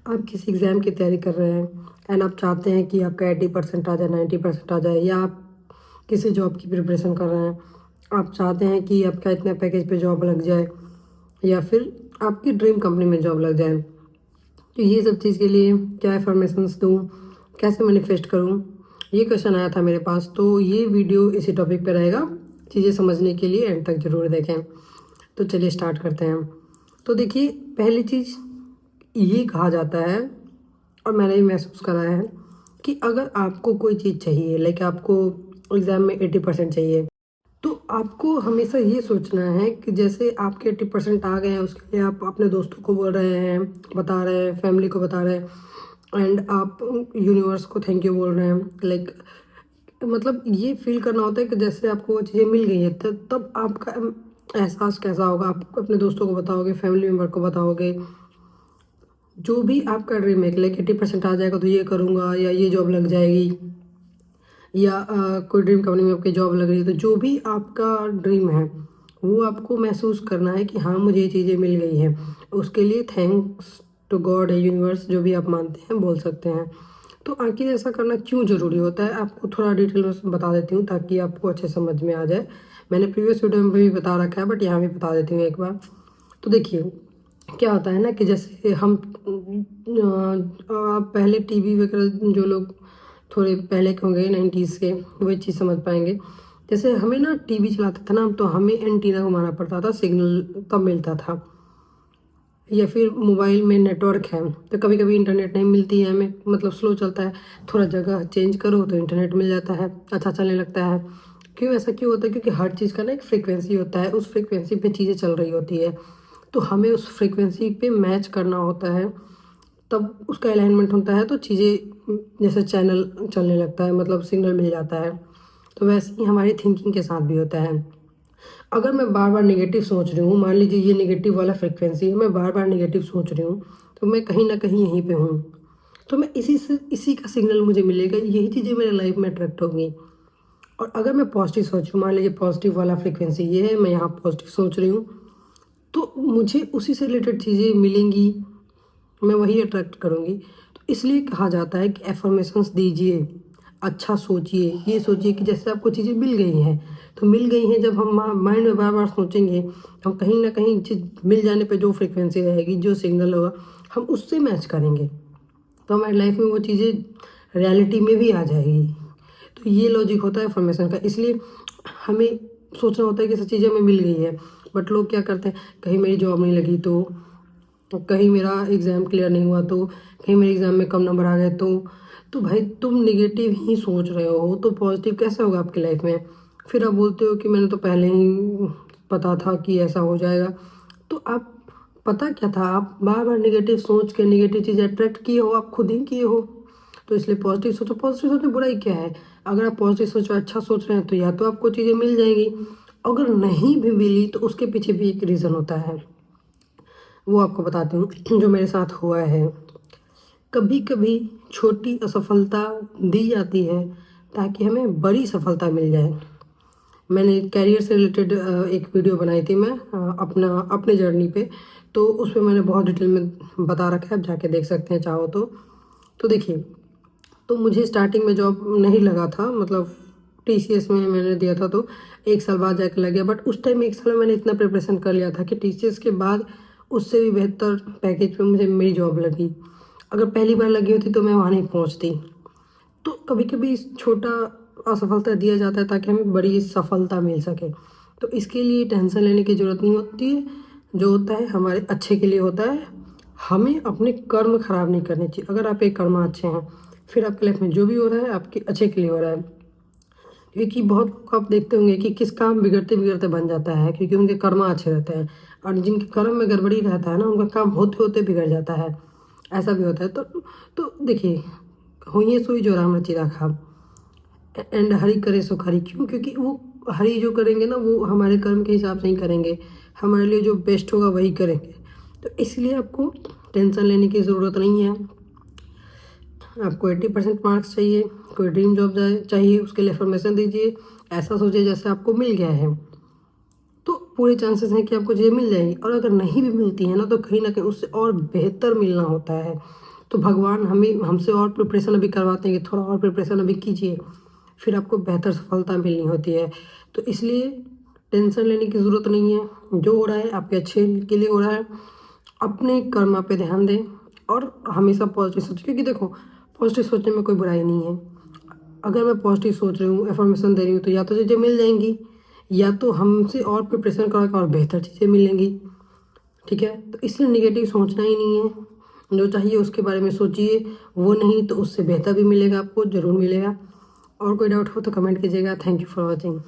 आप किसी एग्ज़ाम की तैयारी कर रहे हैं एंड आप चाहते हैं कि आपका 80% आ जाए, 90% आ जाए, या आप किसी जॉब की प्रिपरेशन कर रहे हैं, आप चाहते हैं कि आपका इतना पैकेज पे जॉब लग जाए या फिर आपकी ड्रीम कंपनी में जॉब लग जाए। तो ये सब चीज़ के लिए क्या इन्फॉर्मेशंस दूँ, कैसे मैनिफेस्ट करूँ, ये क्वेश्चन आया था मेरे पास। तो ये वीडियो इसी टॉपिक पे रहेगा। चीज़ें समझने के लिए एंड तक ज़रूर देखें। तो चलिए स्टार्ट करते हैं। तो देखिए, पहली चीज़ ये कहा जाता है और मैंने भी महसूस करा है कि अगर आपको कोई चीज़ चाहिए, लाइक आपको एग्ज़ाम में 80% चाहिए, तो आपको हमेशा ये सोचना है कि जैसे आपके 80% आ गए हैं, उसके लिए आप अपने दोस्तों को बोल रहे हैं, बता रहे हैं, फैमिली को बता रहे हैं एंड आप यूनिवर्स को थैंक यू बोल रहे हैं। लाइक मतलब ये फ़ील करना होता है कि जैसे आपको वो चीज़ें मिल गई है, तब आपका एहसास कैसा होगा। आप अपने दोस्तों को बताओगे, फैमिली मेम्बर को बताओगे, जो भी आपका ड्रीम है, लाइक 80% आ जाएगा तो ये करूँगा, या ये जॉब लग जाएगी, या कोई ड्रीम कंपनी में आपकी जॉब लग रही है। तो जो भी आपका ड्रीम है, वो आपको महसूस करना है कि हाँ, मुझे ये चीज़ें मिल गई हैं। उसके लिए थैंक्स टू गॉड या यूनिवर्स, जो भी आप मानते हैं, बोल सकते हैं। तो आखिर ऐसा करना क्यों ज़रूरी होता है, आपको थोड़ा डिटेल में बता देती हूँ ताकि आपको अच्छे समझ में आ जाए। मैंने प्रीवियस वीडियो में भी बता रखा है, बट यहाँ भी बता देती हूँ एक बार। तो देखिए, क्या होता है ना कि जैसे हम पहले टीवी वगैरह, जो लोग थोड़े पहले के होंगे 90s के, वही चीज़ समझ पाएंगे। जैसे हमें ना टीवी चलाता था ना, तो हमें एंटीना घुमाना पड़ता था, सिग्नल तब मिलता था। या फिर मोबाइल में नेटवर्क है तो कभी कभी इंटरनेट नहीं मिलती है हमें, मतलब स्लो चलता है, थोड़ा जगह चेंज करो तो इंटरनेट मिल जाता है, अच्छा चलने लगता है। क्यों ऐसा क्यों होता है? क्योंकि हर चीज़ का ना एक फ्रीक्वेंसी होता है, उस फ्रीक्वेंसी पे चीज़ें चल रही होती है। तो हमें उस फ्रीक्वेंसी पे मैच करना होता है, तब उसका अलाइनमेंट होता है, तो चीज़ें जैसे चैनल चलने लगता है, मतलब सिग्नल मिल जाता है। तो वैसे ही हमारी थिंकिंग के साथ भी होता है। अगर मैं बार बार नेगेटिव सोच रही हूँ, मान लीजिए ये नेगेटिव वाला फ्रिक्वेंसी है, मैं बार बार नेगेटिव सोच रही हूँ, तो मैं कहीं ना कहीं यहीं पे हूँ। तो मैं इसी का सिग्नल मुझे मिलेगा, यही चीज़ें मेरे लाइफ में अट्रैक्ट होंगी। और अगर मैं पॉजिटिव सोचूँ, मान लीजिए पॉजिटिव वाला फ्रिक्वेंसी ये है, मैं यहाँ पॉजिटिव सोच रही हूँ, तो मुझे उसी से रिलेटेड चीज़ें मिलेंगी, मैं वही अट्रैक्ट करूँगी। तो इसलिए कहा जाता है कि एफर्मेशंस दीजिए, अच्छा सोचिए, ये सोचिए कि जैसे आपको चीज़ें मिल गई हैं, तो मिल गई हैं। जब हम माइंड में बार बार सोचेंगे, हम कहीं ना कहीं चीज़ मिल जाने पे जो फ्रिक्वेंसी रहेगी, जो सिग्नल होगा, हम उससे मैच करेंगे, तो हमारी लाइफ में वो चीज़ें रियलिटी में भी आ जाएगी। तो ये लॉजिक होता है एफर्मेशन का। इसलिए हमें सोचना होता है कि सब चीज़ें हमें मिल गई है, बट लोग क्या करते हैं, कहीं मेरी जॉब नहीं लगी तो कहीं मेरा एग्ज़ाम क्लियर नहीं हुआ तो, कहीं मेरे एग्ज़ाम में कम नंबर आ गए तो भाई तुम नेगेटिव ही सोच रहे हो, तो पॉजिटिव कैसे होगा आपकी लाइफ में? फिर आप बोलते हो कि मैंने तो पहले ही पता था कि ऐसा हो जाएगा। तो आप, पता क्या था? आप बार बार नेगेटिव सोच के नेगेटिव चीज़ अट्रैक्ट किए हो, आप खुद ही किए हो। तो इसलिए पॉजिटिव सोचो। पॉजिटिव सोचने बुराई क्या है? अगर आप पॉजिटिव सोचो, अच्छा सोच रहे हैं, तो या तो आपको चीज़ें मिल जाएंगी, अगर नहीं भी मिली तो उसके पीछे भी एक रीज़न होता है, वो आपको बताती हूँ जो मेरे साथ हुआ है। कभी कभी छोटी असफलता दी जाती है ताकि हमें बड़ी सफलता मिल जाए। मैंने करियर से रिलेटेड एक वीडियो बनाई थी मैं, अपने जर्नी पे, तो उसमें मैंने बहुत डिटेल में बता रखा है, आप जाके देख सकते हैं चाहो तो। तो देखिए, तो मुझे स्टार्टिंग में जॉब नहीं लगा था, मतलब टीसीएस में मैंने दिया था, तो एक साल बाद जाकर लग गया। बट उस टाइम एक साल में मैंने इतना प्रिपरेशन कर लिया था कि टीसीएस के बाद उससे भी बेहतर पैकेज पे मुझे मेरी जॉब लगी। अगर पहली बार लगी होती तो मैं वहाँ नहीं पहुँचती। तो कभी कभी छोटा असफलता दिया जाता है ताकि हमें बड़ी सफलता मिल सके। तो इसके लिए टेंशन लेने की ज़रूरत नहीं होती है, जो होता है हमारे अच्छे के लिए होता है। हमें अपने कर्म खराब नहीं करने चाहिए। अगर आपके कर्म अच्छे हैं, फिर आपकी लाइफ में जो भी हो रहा है आपके अच्छे के लिए हो रहा है। क्योंकि बहुत लोग आप देखते होंगे कि किस काम बिगड़ते बिगड़ते बन जाता है, क्योंकि उनके कर्म अच्छे रहते हैं। और जिनके कर्म में गड़बड़ी रहता है ना, उनका काम होते होते बिगड़ जाता है, ऐसा भी होता है। तो देखिए, हुई सोई जो राम रचि राखा, एंड हरि करे सो खरी। क्यों? क्योंकि वो हरि जो करेंगे ना, वो हमारे कर्म के हिसाब से ही करेंगे, हमारे लिए जो बेस्ट होगा वही करेंगे। तो इसलिए आपको टेंशन लेने की ज़रूरत नहीं है। आपको 80% मार्क्स चाहिए, कोई ड्रीम जॉब चाहिए, उसके लिए फॉर्मेशन दीजिए, ऐसा सोचिए जैसे आपको मिल गया है, तो पूरे चांसेस हैं कि आपको चीज़ें मिल जाएंगी। और अगर नहीं भी मिलती है ना, तो कहीं ना कहीं उससे और बेहतर मिलना होता है। तो भगवान हमसे और प्रिपरेशन अभी करवाते हैं कि थोड़ा और प्रिपरेशन अभी कीजिए, फिर आपको बेहतर सफलता मिलनी होती है। तो इसलिए टेंशन लेने की ज़रूरत नहीं है, जो हो रहा है आपके अच्छे के लिए हो रहा है। अपने कर्म पे ध्यान दें और हमेशा पॉजिटिव सोचें, क्योंकि देखो पॉजिटिव सोचने में कोई बुराई नहीं है। अगर मैं पॉजिटिव सोच रही हूँ, एफर्मेशन दे रही हूँ, तो या तो चीज़ें मिल जाएंगी, या तो हमसे और प्रिपरेशन करा और बेहतर चीज़ें मिलेंगी। ठीक है, तो इसलिए निगेटिव सोचना ही नहीं है। जो चाहिए उसके बारे में सोचिए, वो नहीं तो उससे बेहतर भी मिलेगा, आपको ज़रूर मिलेगा। और कोई डाउट हो तो कमेंट कीजिएगा। Thank you for watching.